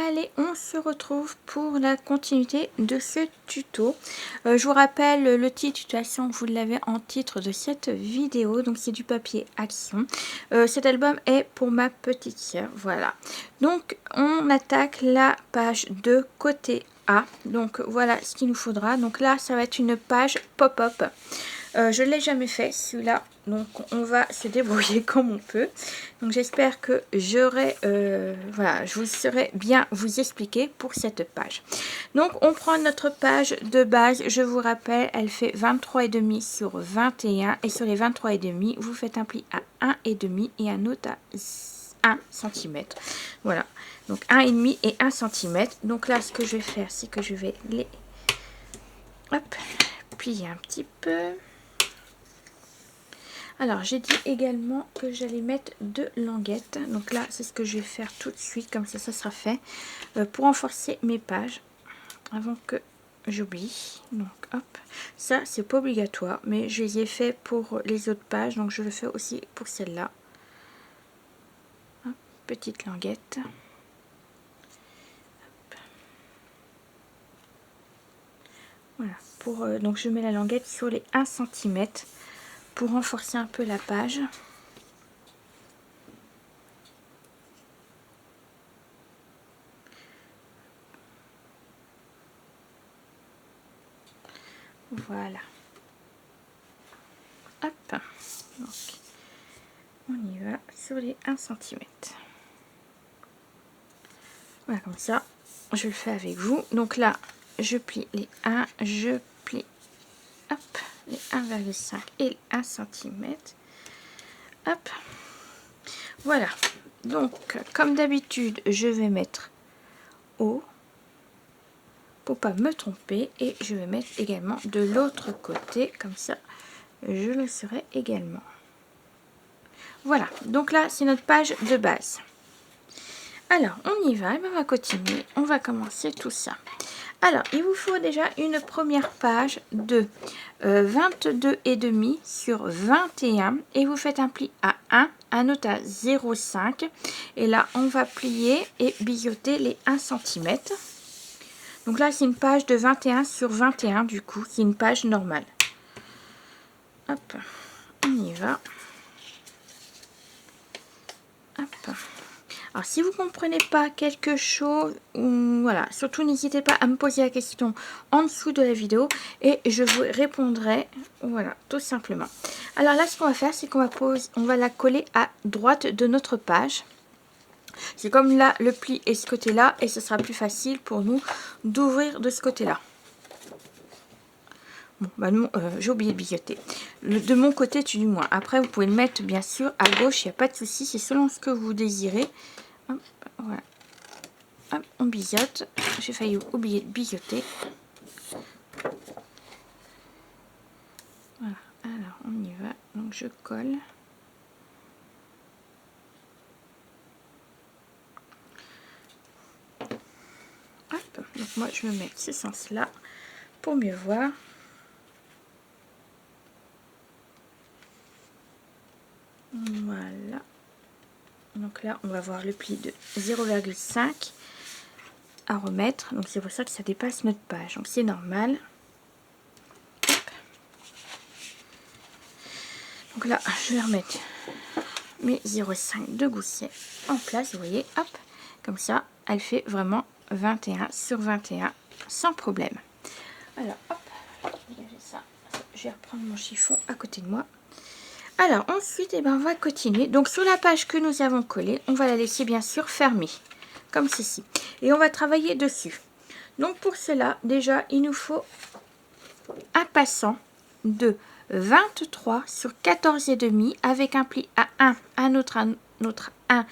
Allez, on se retrouve pour la continuité de ce tuto. Je vous rappelle le titre, de toute façon vous l'avez en titre de cette vidéo, donc c'est du papier action. Cet album est pour ma petite sœur, voilà. Donc on attaque la page de côté A, donc voilà ce qu'il nous faudra. Donc là ça va être une page pop-up. Je ne l'ai jamais fait celui-là, donc on va se débrouiller comme on peut. Donc j'espère que j'aurai, voilà, je vous saurai bien vous expliquer pour cette page. Donc on prend notre page de base, je vous rappelle, elle fait 23,5 sur 21 et sur les 23,5 vous faites un pli à 1,5 et un autre à 1 cm. Voilà, donc 1,5 et 1 cm. Donc là ce que je vais faire, c'est que je vais les plier un petit peu. Alors j'ai dit également que j'allais mettre 2 languettes, donc là c'est ce que je vais faire tout de suite, comme ça sera fait, pour renforcer mes pages avant que j'oublie. Donc hop, ça c'est pas obligatoire mais je les ai fait pour les autres pages, donc je le fais aussi pour celle-là. Petite languette. Hop. Voilà, pour, donc je mets la languette sur les 1 cm pour renforcer un peu la page. Voilà. Hop. Donc, on y va sur les 1 cm. Voilà, comme ça, je le fais avec vous. Donc là, je plie les 1, je plie hop, les 1,5 et les 1 cm. Hop. Voilà. Donc, comme d'habitude, je vais mettre haut pour pas me tromper. Et je vais mettre également de l'autre côté. Comme ça, je le saurai également. Voilà. Donc là, c'est notre page de base. Alors, on y va. Et on va continuer. On va commencer tout ça. Alors, il vous faut déjà une première page de 22,5 sur 21 et vous faites un pli à 1, un autre à 0,5 et là on va plier et biseauter les 1 cm. Donc là c'est une page de 21 sur 21 du coup, c'est une page normale. Hop, on y va. Hop. Alors si vous ne comprenez pas quelque chose, voilà, surtout n'hésitez pas à me poser la question en dessous de la vidéo et je vous répondrai, voilà, tout simplement. Alors là ce qu'on va faire, c'est qu'on va la coller à droite de notre page. C'est comme là le pli est ce côté là et ce sera plus facile pour nous d'ouvrir de ce côté là. Bon, bah non, j'ai oublié de biseauter. De mon côté, du moins. Après, vous pouvez le mettre, bien sûr, à gauche, il n'y a pas de souci. C'est selon ce que vous désirez. Hop, voilà. Hop, on biseaute. J'ai failli oublier de biseauter. Voilà. Alors, on y va. Donc, je colle. Hop. Donc, moi, je me mets ce sens-là pour mieux voir. Voilà. Donc là, on va voir le pli de 0,5 à remettre. Donc c'est pour ça que ça dépasse notre page. Donc c'est normal. Hop. Donc là, je vais remettre mes 0,5 de gousset en place. Vous voyez, hop. Comme ça, elle fait vraiment 21 sur 21 sans problème. Alors, hop. Ça. Je vais reprendre mon chiffon à côté de moi. Alors ensuite, eh ben, on va continuer. Donc sur la page que nous avons collée, on va la laisser bien sûr fermée, comme ceci. Et on va travailler dessus. Donc pour cela, déjà, il nous faut un passant de 23 sur 14,5 avec un pli à 1, un autre 1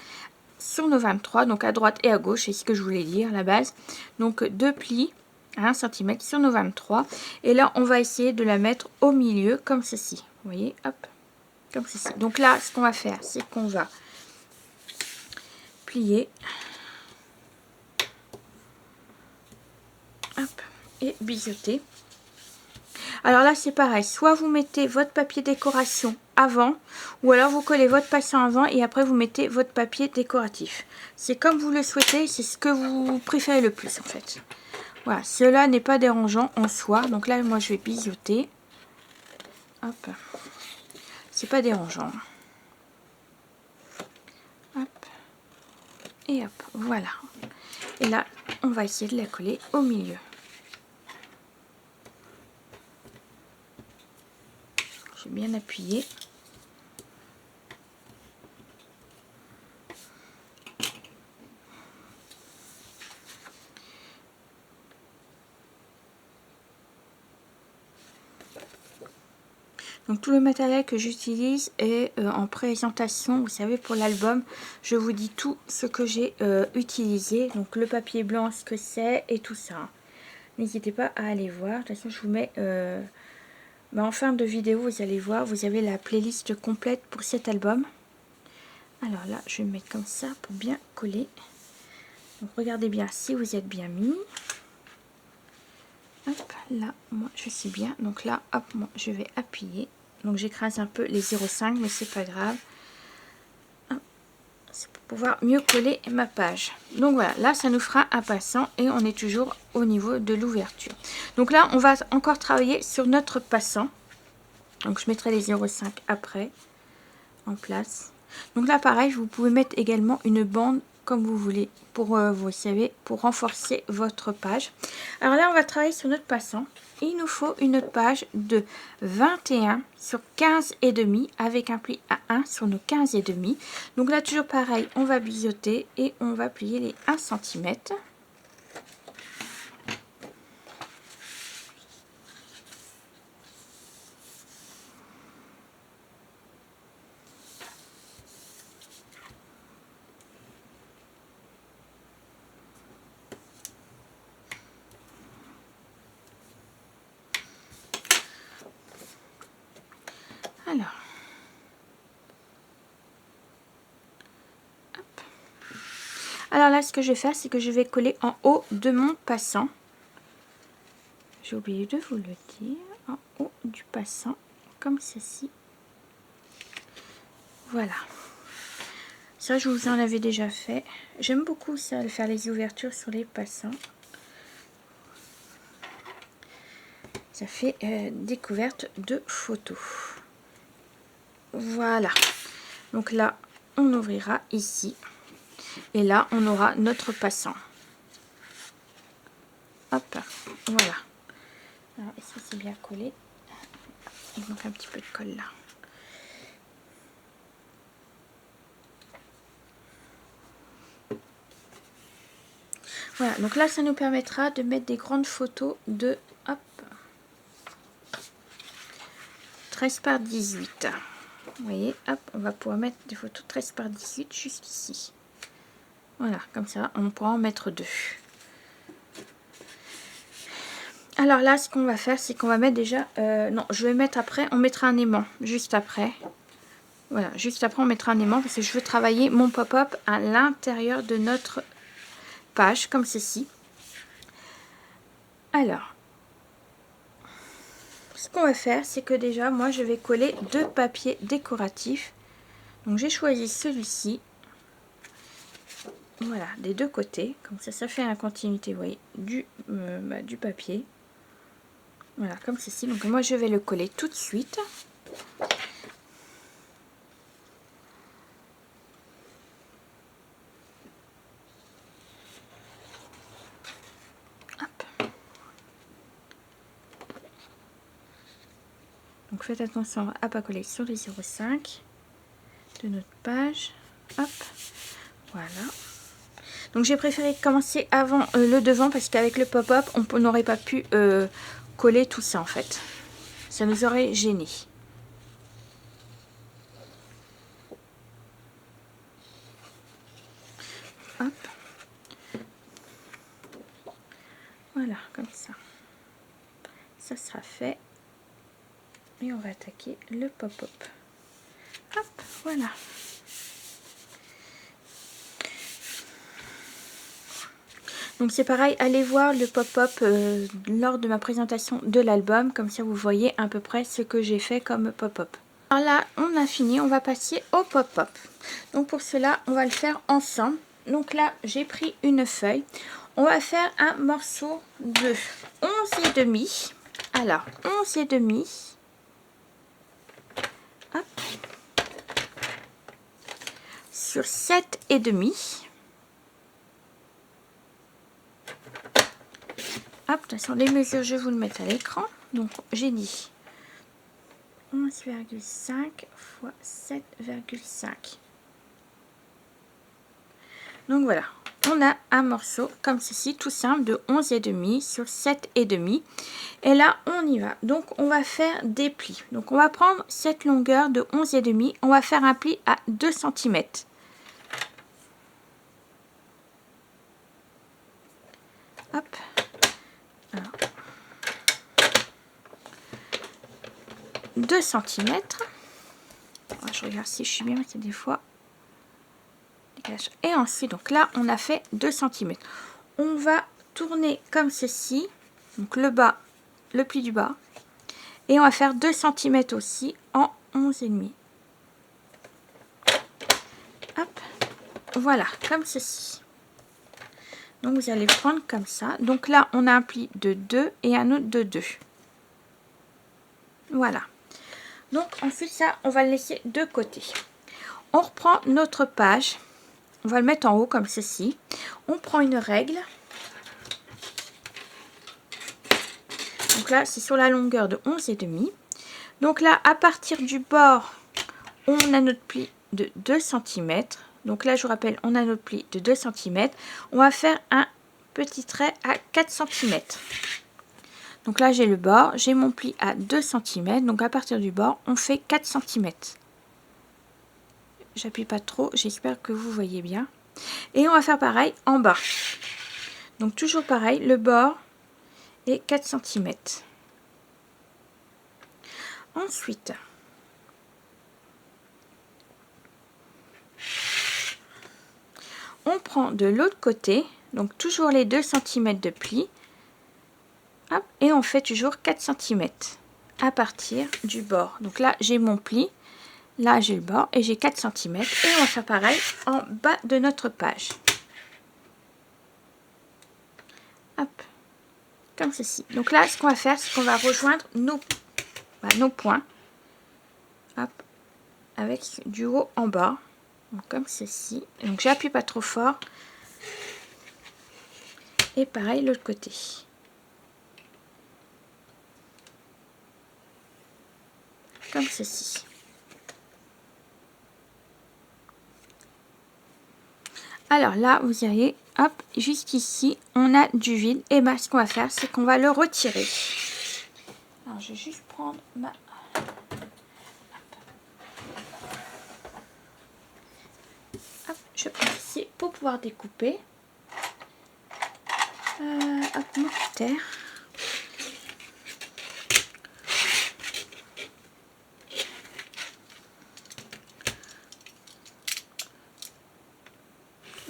sur nos 23, donc à droite et à gauche, c'est ce que je voulais dire à la base. Donc 2 plis à 1 cm sur nos 23. Et là, on va essayer de la mettre au milieu, comme ceci. Vous voyez, hop. Comme ceci. Donc là, ce qu'on va faire, c'est qu'on va plier. Hop, et biseauter. Alors là c'est pareil, soit vous mettez votre papier décoration avant, ou alors vous collez votre passant avant et après vous mettez votre papier décoratif. C'est comme vous le souhaitez, c'est ce que vous préférez le plus en fait. Voilà, cela n'est pas dérangeant en soi. Donc là moi je vais biseauter. Hop, c'est pas dérangeant. Hop, et hop, voilà. Et là on va essayer de la coller au milieu. J'ai bien appuyé. Donc tout le matériel que j'utilise est en présentation, vous savez, pour l'album, je vous dis tout ce que j'ai utilisé. Donc le papier blanc, ce que c'est et tout ça. N'hésitez pas à aller voir. De toute façon, je vous mets en fin de vidéo, vous allez voir, vous avez la playlist complète pour cet album. Alors là, je vais me mettre comme ça pour bien coller. Donc regardez bien si vous êtes bien mis. Hop, là, moi je suis bien. Donc là, hop, moi je vais appuyer. Donc j'écrase un peu les 0,5, mais c'est pas grave. C'est pour pouvoir mieux coller ma page. Donc voilà, là ça nous fera un passant et on est toujours au niveau de l'ouverture. Donc là, on va encore travailler sur notre passant. Donc je mettrai les 0,5 après en place. Donc là pareil, vous pouvez mettre également une bande comme vous voulez pour vous savez, pour renforcer votre page. Alors là on va travailler sur notre passant. Il nous faut une page de 21 sur 15 et demi avec un pli à 1 sur nos 15 et demi. Donc là toujours pareil, on va biseauter et on va plier les 1 cm. Alors là, ce que je vais faire, c'est que je vais coller en haut de mon passant. J'ai oublié de vous le dire. En haut du passant, comme ceci. Voilà. Ça, je vous en avais déjà fait. J'aime beaucoup ça, de faire les ouvertures sur les passants. Ça fait découverte de photos. Voilà. Donc là, on ouvrira ici. Et là, on aura notre passant. Hop, voilà. Alors, est-ce que c'est bien collé? Il manque un petit peu de colle là. Voilà, donc là, ça nous permettra de mettre des grandes photos de, hop, 13 par 18. Vous voyez, hop, on va pouvoir mettre des photos 13 par 18 juste ici. Voilà, comme ça, on pourra en mettre deux. Alors là, ce qu'on va faire, c'est qu'on va mettre déjà... non, je vais mettre après, on mettra un aimant juste après. Voilà, juste après, on mettra un aimant parce que je veux travailler mon pop-up à l'intérieur de notre page, comme ceci. Alors, ce qu'on va faire, c'est que déjà, moi, je vais coller deux papiers décoratifs. Donc, j'ai choisi celui-ci. Voilà, des deux côtés. Comme ça fait la continuité, vous voyez, du papier. Voilà, comme ceci. Donc, moi, je vais le coller tout de suite. Hop. Donc, faites attention à ne pas coller sur les 0,5 de notre page. Hop. Voilà. Donc, j'ai préféré commencer avant le devant parce qu'avec le pop-up, on n'aurait pas pu coller tout ça, en fait. Ça nous aurait gêné. Hop. Voilà, comme ça. Ça sera fait. Et on va attaquer le pop-up. Hop, voilà. Donc c'est pareil, allez voir le pop-up lors de ma présentation de l'album, comme ça vous voyez à peu près ce que j'ai fait comme pop-up. Alors là, on a fini, on va passer au pop-up. Donc pour cela, on va le faire ensemble. Donc là, j'ai pris une feuille. On va faire un morceau de 11,5. Alors, 11,5. Hop. Sur 7,5. Hop, de toute façon, les mesures, je vais vous le mettre à l'écran. Donc, j'ai dit 11,5 fois 7,5. Donc voilà, on a un morceau comme ceci, tout simple, de 11,5 sur 7,5. Et là, on y va. Donc, on va faire des plis. Donc, on va prendre cette longueur de 11,5. On va faire un pli à 2 cm. Hop. Alors, 2 cm. Je regarde si je suis bien, parce que des fois... Et ensuite, donc là, on a fait 2 cm. On va tourner comme ceci. Donc le bas, le pli du bas. Et on va faire 2 cm aussi en 11,5. Hop. Voilà, comme ceci. Donc vous allez prendre comme ça. Donc là, on a un pli de 2 et un autre de 2. Voilà. Donc ensuite, ça, on va le laisser de côté. On reprend notre page. On va le mettre en haut comme ceci. On prend une règle. Donc là, c'est sur la longueur de 11,5. Donc là, à partir du bord, on a notre pli de 2 cm. Donc là, je vous rappelle, on a notre pli de 2 cm. On va faire un petit trait à 4 cm. Donc là, j'ai le bord, j'ai mon pli à 2 cm. Donc à partir du bord, on fait 4 cm. J'appuie pas trop, j'espère que vous voyez bien. Et on va faire pareil en bas. Donc toujours pareil, le bord et 4 cm. Ensuite, on prend de l'autre côté, donc toujours les 2 cm de pli. Hop, et on fait toujours 4 cm à partir du bord. Donc là, j'ai mon pli. Là, j'ai le bord et j'ai 4 cm. Et on va faire pareil en bas de notre page. Hop, comme ceci. Donc là, ce qu'on va faire, c'est qu'on va rejoindre nos points. Hop, avec du haut en bas. Donc, comme ceci. Donc, j'appuie pas trop fort. Et pareil, l'autre côté. Comme ceci. Alors là, vous voyez, hop, jusqu'ici, on a du vide. Et bien, ce qu'on va faire, c'est qu'on va le retirer. Alors, je vais juste prendre ma... Hop, je prends ici pour pouvoir découper. Hop, mon cutter.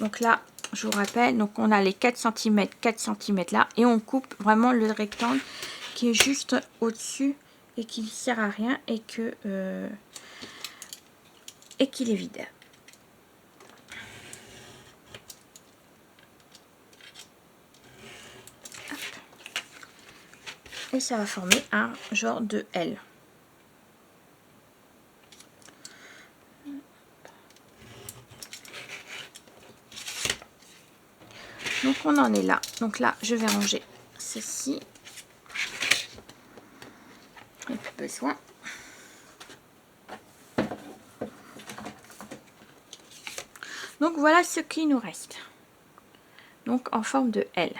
Donc là, je vous rappelle, donc on a les 4 cm là, et on coupe vraiment le rectangle qui est juste au-dessus et qui ne sert à rien et que et qu'il est vide. Hop. Et ça va former un genre de L. Donc on en est là. Donc là, je vais ranger ceci. Il n'y a plus besoin. Donc voilà ce qui nous reste. Donc en forme de L.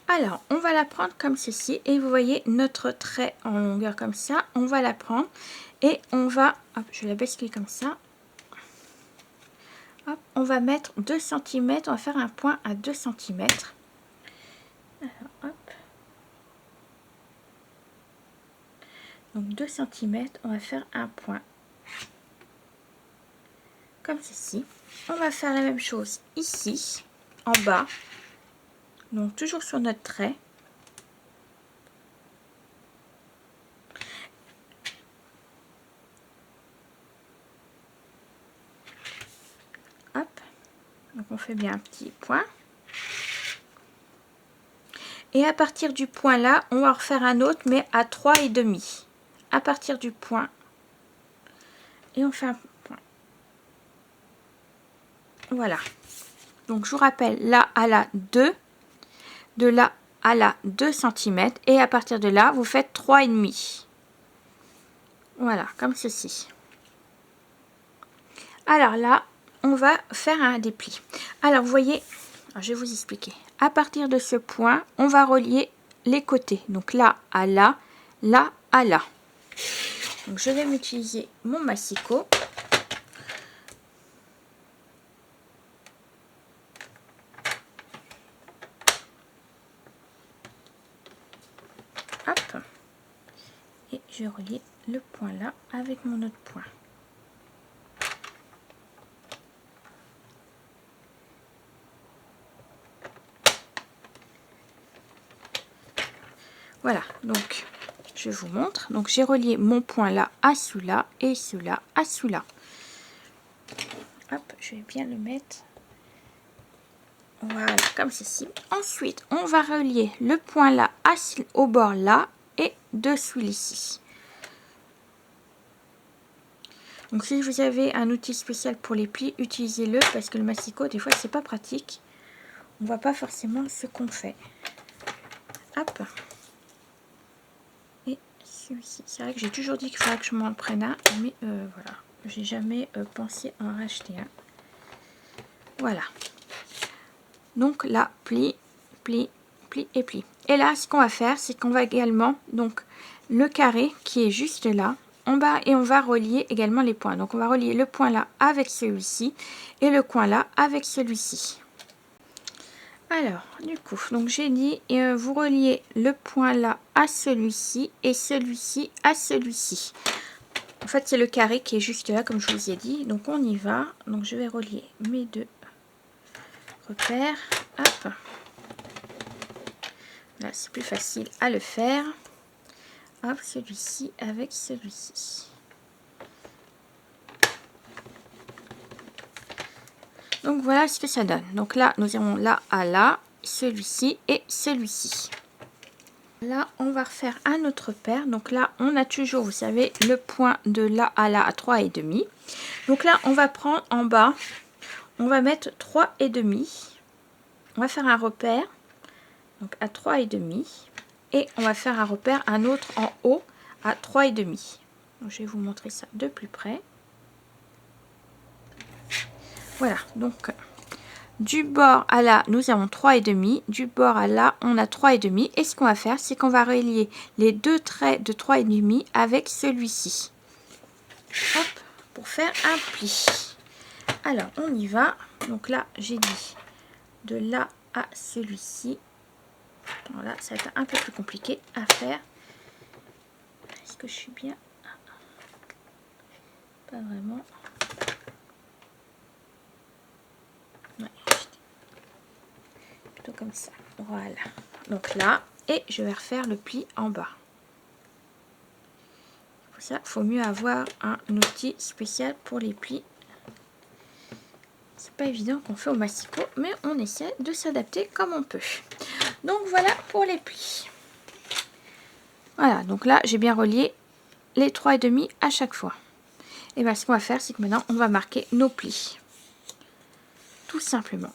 Alors, on va la prendre comme ceci. Et vous voyez notre trait en longueur comme ça. On va la prendre et on va... Hop, je vais la basculer comme ça. Hop, on va mettre 2 cm. On va faire un point à 2 cm. Alors, hop. Donc 2 cm, on va faire un point. Comme ceci. on va faire la même chose ici, en bas. Donc toujours sur notre trait. Hop. Donc on fait bien un petit point. Et à partir du point là, on va refaire un autre, mais à 3,5. À partir du point. Et on fait un point. Voilà. Donc je vous rappelle, là à là 2. De là à là 2 cm. Et à partir de là, vous faites 3,5. Voilà, comme ceci. Alors là, on va faire un dépli. Alors vous voyez, alors je vais vous expliquer. À partir de ce point, on va relier les côtés. Donc là à là, là à là. Donc je vais m'utiliser mon massicot. Hop. Et je vais relier le point là avec mon autre point. Voilà, donc je vous montre. Donc j'ai relié mon point là à celui-là et celui-là à celui-là. Hop, je vais bien le mettre. Voilà, comme ceci. Ensuite, on va relier le point là au bord là et de celui-ci. Donc si vous avez un outil spécial pour les plis, utilisez-le parce que le massicot, des fois, c'est pas pratique. On voit pas forcément ce qu'on fait. Hop. Et celui-ci. C'est vrai que j'ai toujours dit qu'il faudrait que je m'en prenne un, mais voilà. J'ai jamais pensé en racheter un. Voilà. Donc là, pli, pli, pli et pli. Et là, ce qu'on va faire, c'est qu'on va également, donc, le carré qui est juste là, en bas, et on va relier également les points. Donc, on va relier le point là avec celui-ci et le coin là avec celui-ci. Alors, du coup, donc j'ai dit, vous reliez le point là à celui-ci et celui-ci à celui-ci. En fait, c'est le carré qui est juste là, comme je vous ai dit. Donc, on y va. Donc, je vais relier mes deux repères. Hop. Là, c'est plus facile à le faire. Hop, celui-ci avec celui-ci. Donc, voilà ce que ça donne. Donc là, nous avons là à là, celui-ci et celui-ci. Là, on va refaire un autre paire. Donc là, on a toujours, vous savez, le point de là à 3,5. Donc là, on va prendre en bas, on va mettre 3,5. On va faire un repère, donc à 3,5. Et on va faire un repère, un autre en haut à 3,5. Donc, je vais vous montrer ça de plus près. Voilà, donc du bord à là, nous avons 3,5. Du bord à là, on a 3,5. Et ce qu'on va faire, c'est qu'on va relier les deux traits de 3,5 avec celui-ci. Hop, pour faire un pli. Alors, on y va. Donc là, j'ai dit de là à celui-ci. Voilà, ça va être un peu plus compliqué à faire. Est-ce que je suis bien? Pas vraiment. Ouais, plutôt comme ça. Voilà. Donc là, et je vais refaire le pli en bas. Pour ça, il faut mieux avoir un outil spécial pour les plis. C'est pas évident qu'on fait au massicot, mais on essaie de s'adapter comme on peut. Donc voilà pour les plis. Voilà, donc là, j'ai bien relié les 3,5 à chaque fois. Et bien, ce qu'on va faire, c'est que maintenant, on va marquer nos plis. Tout simplement.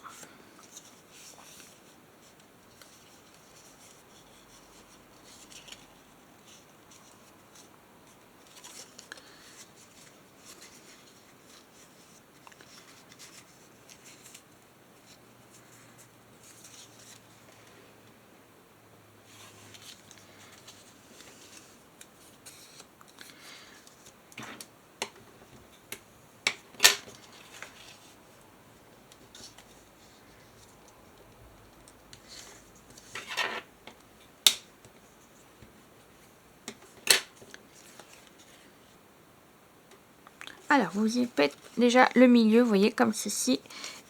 Alors, vous y faites déjà le milieu, vous voyez, comme ceci,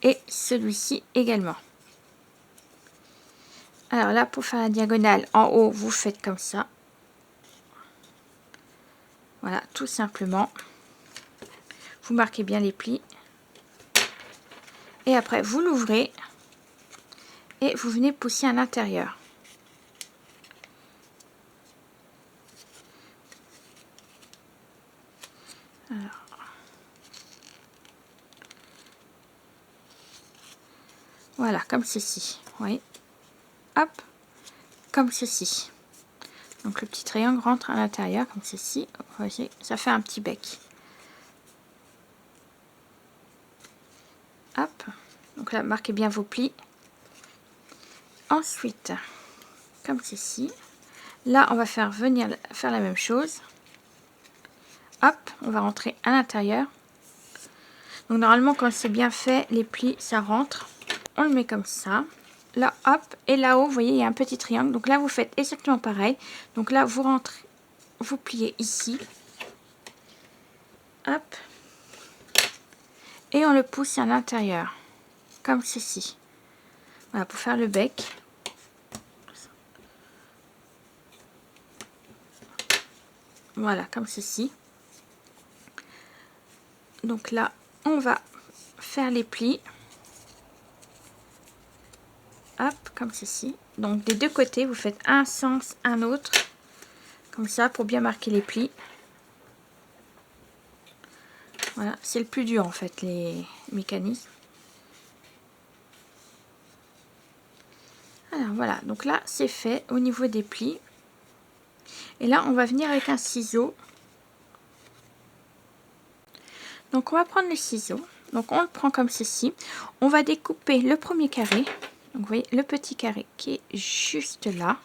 et celui-ci également. Alors là, pour faire la diagonale, en haut, vous faites comme ça. Voilà, tout simplement. Vous marquez bien les plis. Et après, vous l'ouvrez et vous venez pousser à l'intérieur. Voilà, comme ceci. Vous voyez, hop, comme ceci. Donc le petit triangle rentre à l'intérieur comme ceci. Vous voyez, ça fait un petit bec. Hop, donc là, marquez bien vos plis. Ensuite, comme ceci. Là, on va faire la même chose. Hop, on va rentrer à l'intérieur. Donc normalement, quand c'est bien fait, les plis, ça rentre. On le met comme ça. Là, hop, et là-haut, vous voyez, il y a un petit triangle. Donc là, vous faites exactement pareil. Donc là, vous rentrez, vous pliez ici. Hop. Et on le pousse à l'intérieur, comme ceci. Voilà, pour faire le bec. Voilà, comme ceci. Donc là, on va faire les plis. Hop, comme ceci. Donc des deux côtés, vous faites un sens, un autre. Comme ça, pour bien marquer les plis. Voilà, c'est le plus dur en fait, les mécanismes. Alors voilà, donc là, c'est fait au niveau des plis. Et là, on va venir avec un ciseau. Donc on va prendre le ciseau. Donc on le prend comme ceci. On va découper le premier carré. Donc vous voyez le petit carré qui est juste là.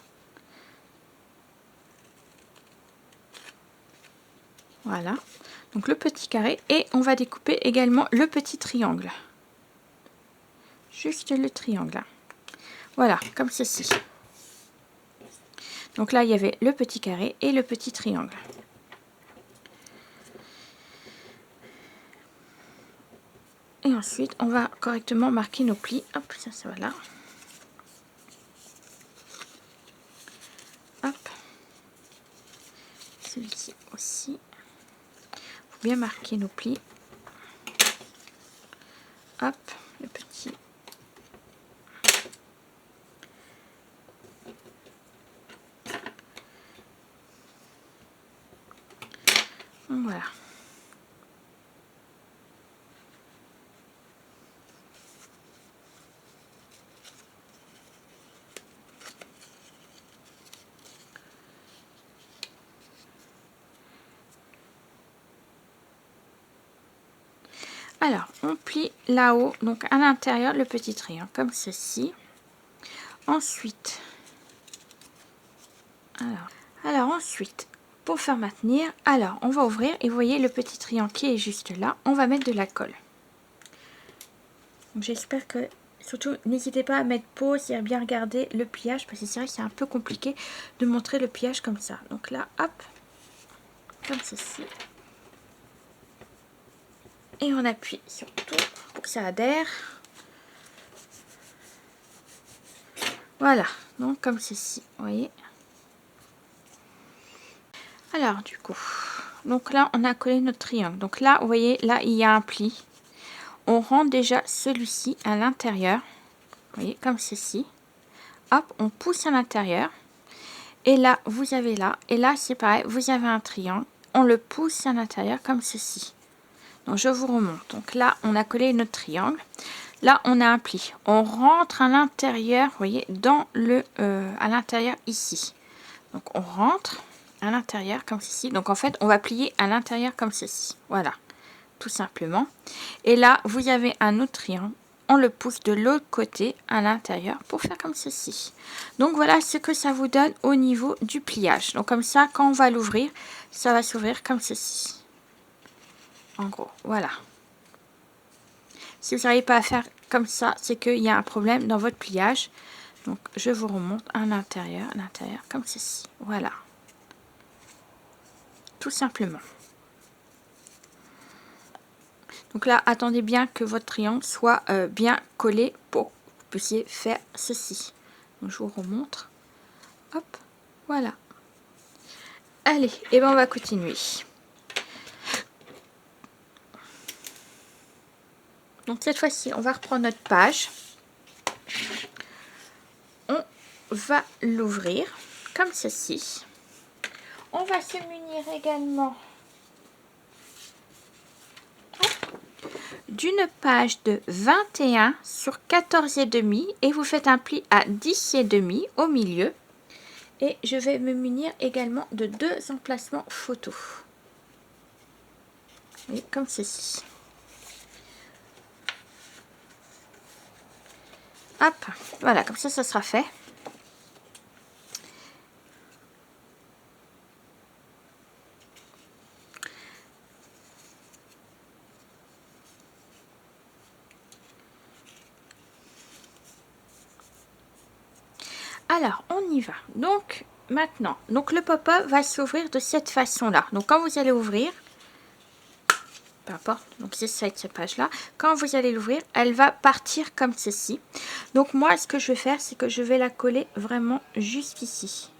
Voilà. Donc le petit carré. Et on va découper également le petit triangle. Juste le triangle. Voilà, comme ceci. Donc là, il y avait le petit carré et le petit triangle. Et ensuite, on va correctement marquer nos plis. Hop, ça va là. Hop. Celui-ci aussi. Faut bien marquer nos plis. Hop, le petit. Voilà. Alors, on plie là-haut, donc à l'intérieur, le petit triangle, comme ceci. Ensuite, ensuite, pour faire maintenir, alors on va ouvrir et vous voyez le petit triangle qui est juste là. On va mettre de la colle. J'espère que, surtout, n'hésitez pas à mettre pause et à bien regarder le pliage parce que c'est vrai que c'est un peu compliqué de montrer le pliage comme ça. Donc là, hop, comme ceci. Et on appuie sur tout pour que ça adhère. Voilà, donc comme ceci, vous voyez. Alors du coup, donc là on a collé notre triangle. Donc là, vous voyez, là il y a un pli. On rentre déjà celui-ci à l'intérieur. Vous voyez, comme ceci. Hop, on pousse à l'intérieur. Et là, vous avez là. Et là, c'est pareil, vous avez un triangle. On le pousse à l'intérieur comme ceci. Donc je vous remonte. Donc là, on a collé notre triangle. Là, on a un pli. On rentre à l'intérieur, vous voyez, dans le à l'intérieur ici. Donc on rentre à l'intérieur comme ceci. Donc en fait, on va plier à l'intérieur comme ceci. Voilà, tout simplement. Et là, vous avez un autre triangle. On le pousse de l'autre côté à l'intérieur pour faire comme ceci. Donc voilà ce que ça vous donne au niveau du pliage. Donc comme ça, quand on va l'ouvrir, ça va s'ouvrir comme ceci. En gros, voilà. Si vous n'arrivez pas à faire comme ça, c'est qu'il y a un problème dans votre pliage. Donc je vous remonte à l'intérieur, comme ceci. Voilà. Tout simplement. Donc là, attendez bien que votre triangle soit bien collé pour que vous puissiez faire ceci. Donc je vous remontre. Hop, voilà. Allez, et ben on va continuer. Donc cette fois-ci, on va reprendre notre page. On va l'ouvrir comme ceci. On va se munir également d'une page de 21 sur 14,5 et vous faites un pli à 10,5 au milieu. Et je vais me munir également de 2 emplacements photos. Et comme ceci. Hop, voilà, comme ça sera fait. Alors, on y va. Donc, maintenant, donc le pop-up va s'ouvrir de cette façon-là. Donc, quand vous allez ouvrir, peu importe, donc c'est cette page-là. Quand vous allez l'ouvrir, elle va partir comme ceci. Donc, moi, ce que je vais faire, c'est que je vais la coller vraiment jusqu'ici.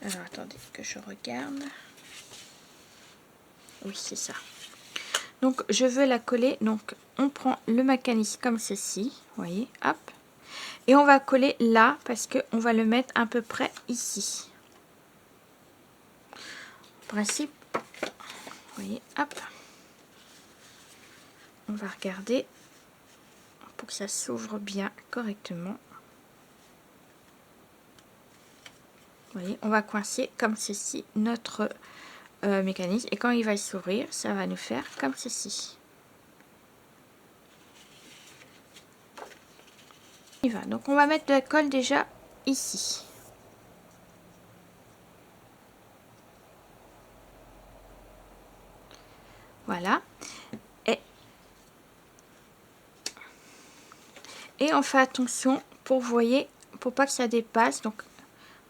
Alors, attendez que je regarde. Oui, c'est ça. Donc, je veux la coller. Donc, on prend le mécanisme comme ceci. Vous voyez, hop. Et on va coller là parce qu'on va le mettre à peu près ici. En principe, vous voyez, hop. On va regarder pour que ça s'ouvre bien correctement. Vous voyez, on va coincer comme ceci notre mécanisme. Et quand il va s'ouvrir, ça va nous faire comme ceci. Il va. Donc, on va mettre de la colle déjà ici. Voilà. Et on fait attention pour, vous voyez, pour pas que ça dépasse. Donc,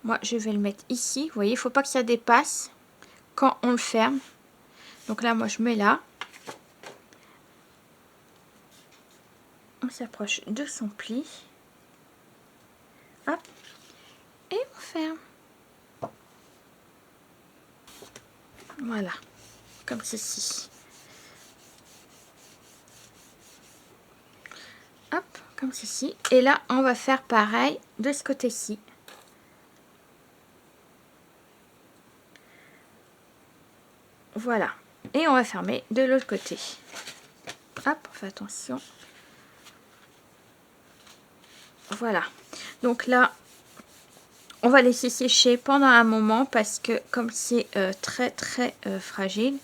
moi, je vais le mettre ici. Vous voyez, il faut pas que ça dépasse quand on le ferme. Donc là, moi, je mets là. On s'approche de son pli. Hop. Et on ferme. Voilà. Comme ceci. Hop. Comme ceci. Et là, on va faire pareil de ce côté-ci. Voilà. Et on va fermer de l'autre côté. Hop. On fait attention. Voilà. Donc là, on va laisser sécher pendant un moment parce que comme c'est très fragile.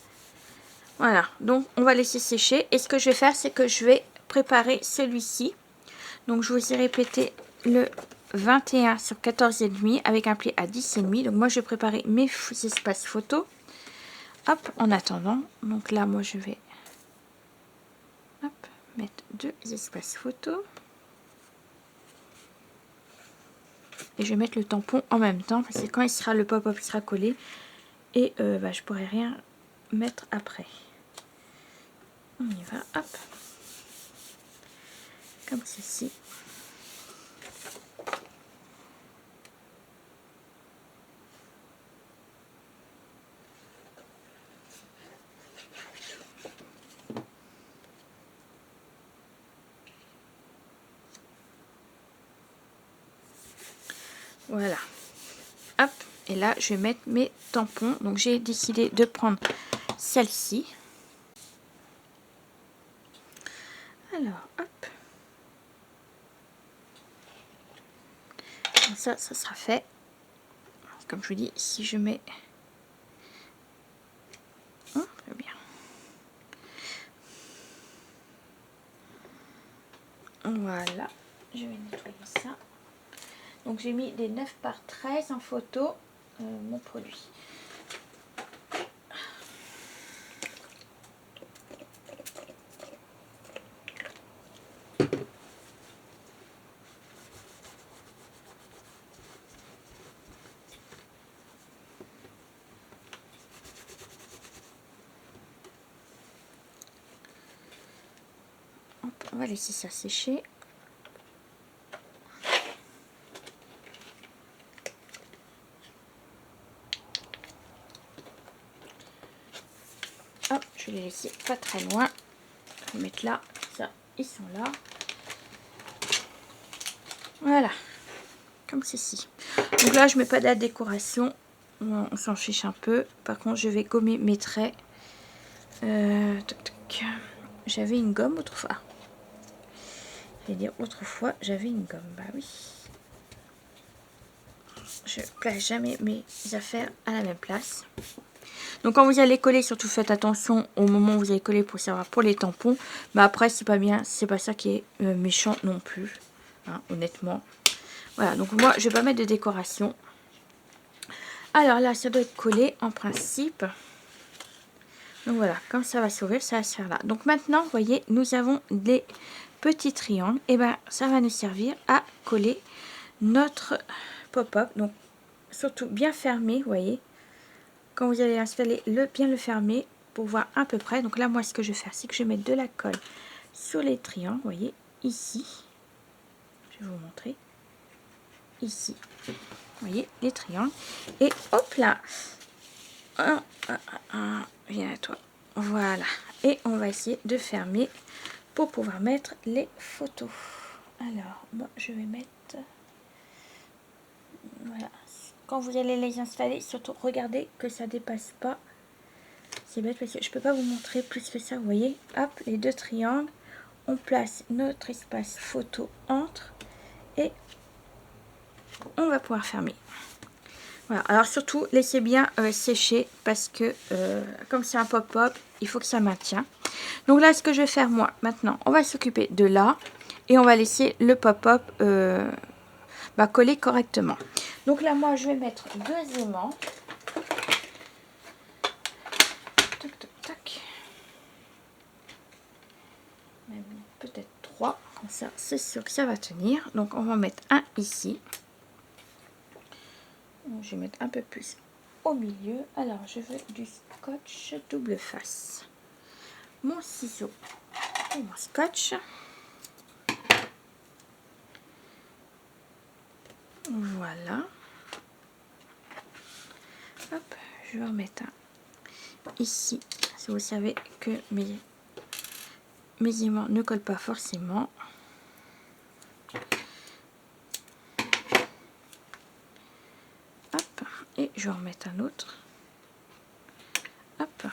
Voilà, donc on va laisser sécher. Et ce que je vais faire, c'est que je vais préparer celui-ci. Donc je vous ai répété le 21 sur 14,5 avec un pli à 10,5. Donc moi je vais préparer mes espaces photos. Hop, en attendant. Donc là, moi je vais hop, mettre 2 espaces photos. Et je vais mettre le tampon en même temps parce que quand il sera le pop-up il sera collé et je pourrai rien mettre après. On y va, hop, comme ceci. Voilà, hop, et là je vais mettre mes tampons. Donc j'ai décidé de prendre celle-ci. Alors, hop, comme ça sera fait. Comme je vous dis, si je mets très bien. Voilà, je vais nettoyer ça. Donc j'ai mis des 9 par 13 en photo mon produit. on va laisser ça sécher. Hop, je vais les laisser pas très loin. Je vais mettre là, ça, ils sont là. Voilà, comme ceci. Donc là, je mets pas de la décoration, on s'en fiche un peu. Par contre, je vais gommer mes traits. Toc, toc. J'avais une gomme autrefois. Je vais dire autrefois, j'avais une gomme. Bah oui. Je place jamais mes affaires à la même place. Donc quand vous allez coller, surtout faites attention au moment où vous allez coller pour savoir pour les tampons. Mais après, c'est pas bien, c'est pas ça qui est méchant non plus, hein, honnêtement. Voilà, donc moi je vais pas mettre de décoration. Alors là, ça doit être collé en principe. Donc voilà, comme ça va s'ouvrir, ça va se faire là. Donc maintenant, vous voyez, nous avons des petits triangles. Et ben ça va nous servir à coller notre pop-up. Donc surtout bien fermé, vous voyez. Quand vous allez installer, bien le fermer pour voir à peu près. Donc là, moi, ce que je vais faire, c'est que je vais mettre de la colle sur les triangles. Vous voyez, ici. Je vais vous montrer. Ici. Vous voyez, les triangles. Et hop là. Viens à toi. Voilà. Et on va essayer de fermer pour pouvoir mettre les photos. Alors, moi, je vais mettre... Voilà. Quand vous allez les installer, surtout regardez que ça dépasse pas. C'est bête parce que je peux pas vous montrer plus que ça. Vous voyez, hop, les deux triangles. On place notre espace photo entre et on va pouvoir fermer. Voilà. Alors surtout, laissez bien sécher parce que comme c'est un pop-up, il faut que ça maintienne. Donc là, ce que je vais faire moi maintenant, on va s'occuper de là et on va laisser le pop-up coller correctement. Donc là, moi, je vais mettre deux aimants. Tac, tac, tac. Même peut-être trois. Comme ça, c'est sûr que ça va tenir. Donc, on va mettre un ici. Je vais mettre un peu plus au milieu. Alors, je veux du scotch double face. Mon ciseau et mon scotch. Voilà. Hop, je vais en mettre un ici. Si vous savez que mes aimants ne collent pas forcément. Hop, et je vais en mettre un autre. Hop.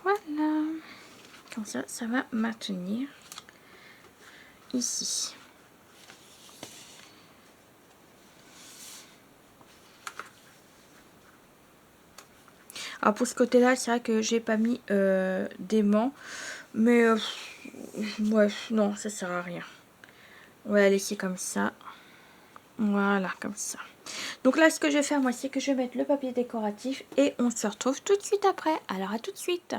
Voilà. Comme ça, ça va maintenir ici. Alors pour ce côté-là, c'est vrai que j'ai pas mis d'aimant, mais ouais, non, ça sert à rien. On va la laisser comme ça. Voilà, comme ça. Donc là, ce que je vais faire, moi, c'est que je vais mettre le papier décoratif et on se retrouve tout de suite après. Alors à tout de suite.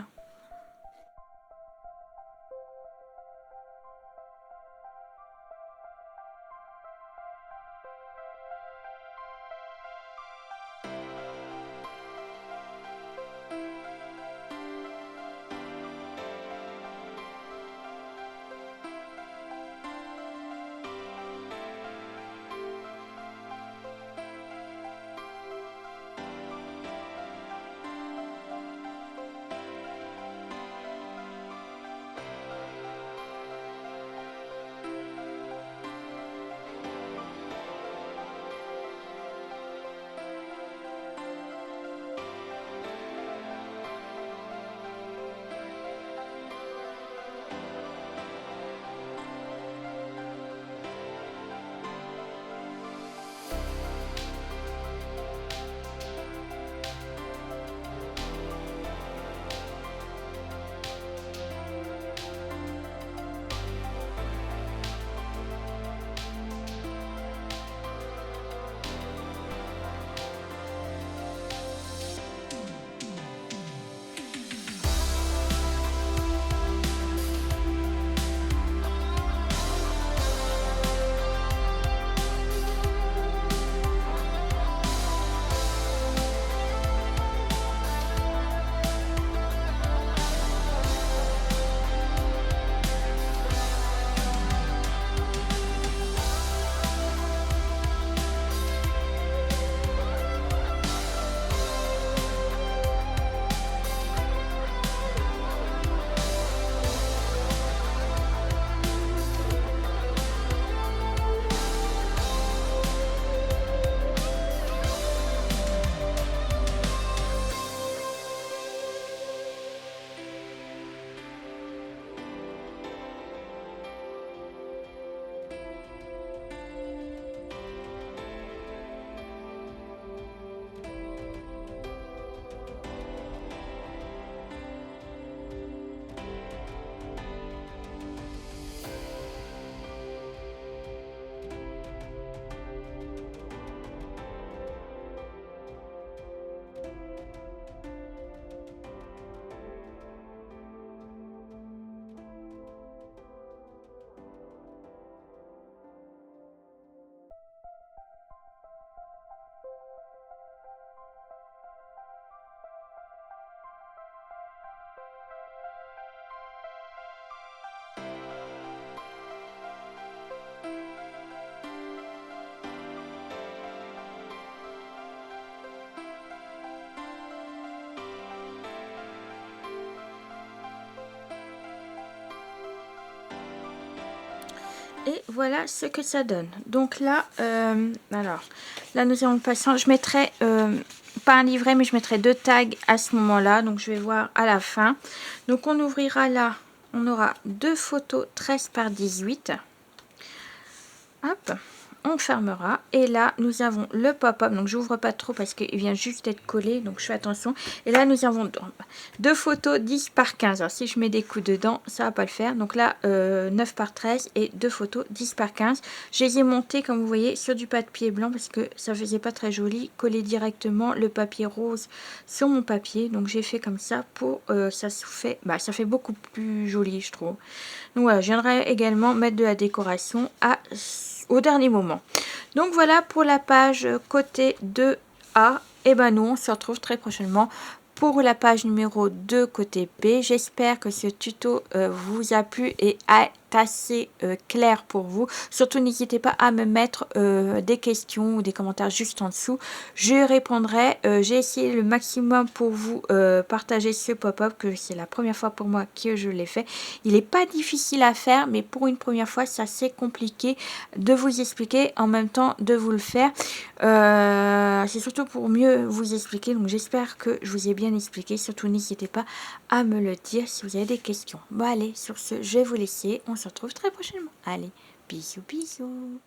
Et voilà ce que ça donne. Donc là, alors, là nous allons passer, je mettrai, pas un livret, mais je mettrai 2 tags à ce moment-là. Donc je vais voir à la fin. Donc on ouvrira là, on aura 2 photos 13 par 18. Hop, on fermera. Et là, nous avons le pop-up. Donc, j'ouvre pas trop parce qu'il vient juste d'être collé. Donc, je fais attention. Et là, nous avons 2 photos 10 par 15. Alors, si je mets des coups dedans, ça va pas le faire. Donc là, 9 par 13 et 2 photos 10 par 15. Je les ai montées, comme vous voyez, sur du papier blanc parce que ça faisait pas très joli. Coller directement le papier rose sur mon papier. Donc, j'ai fait comme ça pour... ça fait beaucoup plus joli, je trouve. Donc, voilà, je viendrai également mettre de la décoration au dernier moment. Donc voilà pour la page côté 2A. Et ben nous on se retrouve très prochainement pour la page numéro 2 côté B. J'espère que ce tuto vous a plu et est assez clair pour vous. Surtout n'hésitez pas à me mettre des questions ou des commentaires juste en dessous. Je répondrai. J'ai essayé le maximum pour vous partager ce pop-up, que c'est la première fois pour moi que je l'ai fait. Il n'est pas difficile à faire, mais pour une première fois c'est assez compliqué de vous expliquer en même temps de vous le faire. C'est surtout pour mieux vous expliquer, donc j'espère que je vous ai bien expliqué. Surtout n'hésitez pas à me le dire si vous avez des questions. Bon allez, sur ce je vais vous laisser, on se retrouve très prochainement. Allez, bisous bisous.